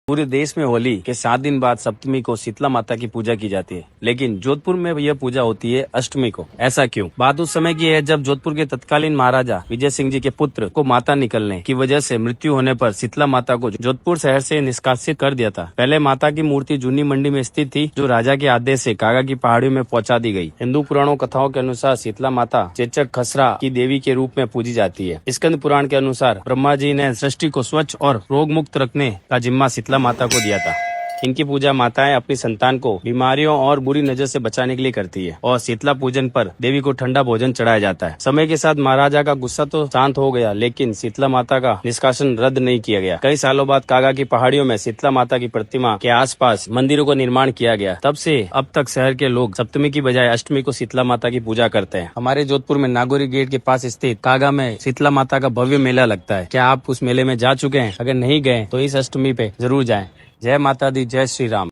पूरे देश में होली के 7 दिन बाद सप्तमी को शीतला माता की पूजा की जाती है, लेकिन जोधपुर में यह पूजा होती है अष्टमी को। ऐसा क्यों? बात उस समय की है जब जोधपुर के तत्कालीन महाराजा विजय सिंह जी के पुत्र को माता निकलने की वजह से मृत्यु होने पर शीतला माता को जोधपुर शहर से निष्कासित कर दिया था। पहले माता की मूर्ति जूनी मंडी में स्थित थी, जो राजा के आदेश से कागा की पहाड़ियों में पहुंचा दी गई। हिंदू पुराणों कथाओं के अनुसार शीतला माता चेचक खसरा की देवी के रूप में पूजी जाती है। स्कंद पुराण के अनुसार ब्रह्मा जी ने सृष्टि को स्वच्छ और रोग मुक्त रखने का जिम्मा शीतला माता को दिया था। इनकी पूजा माताएं अपनी संतान को बीमारियों और बुरी नजर से बचाने के लिए करती है और शीतला पूजन पर देवी को ठंडा भोजन चढ़ाया जाता है। समय के साथ महाराजा का गुस्सा तो शांत हो गया, लेकिन शीतला माता का निष्कासन रद्द नहीं किया गया। कई सालों बाद कागा की पहाड़ियों में शीतला माता की प्रतिमा के आसपास मंदिरों का निर्माण किया गया। तब से अब तक शहर के लोग सप्तमी की बजाय अष्टमी को शीतला माता की पूजा करते हैं। हमारे जोधपुर में नागौरी गेट के पास स्थित कागा में शीतला माता का भव्य मेला लगता है। क्या आप उस मेले में जा चुके हैं? अगर नहीं गए तो इस अष्टमी पे जरूर जाएं। जय माता दी, जय श्री राम।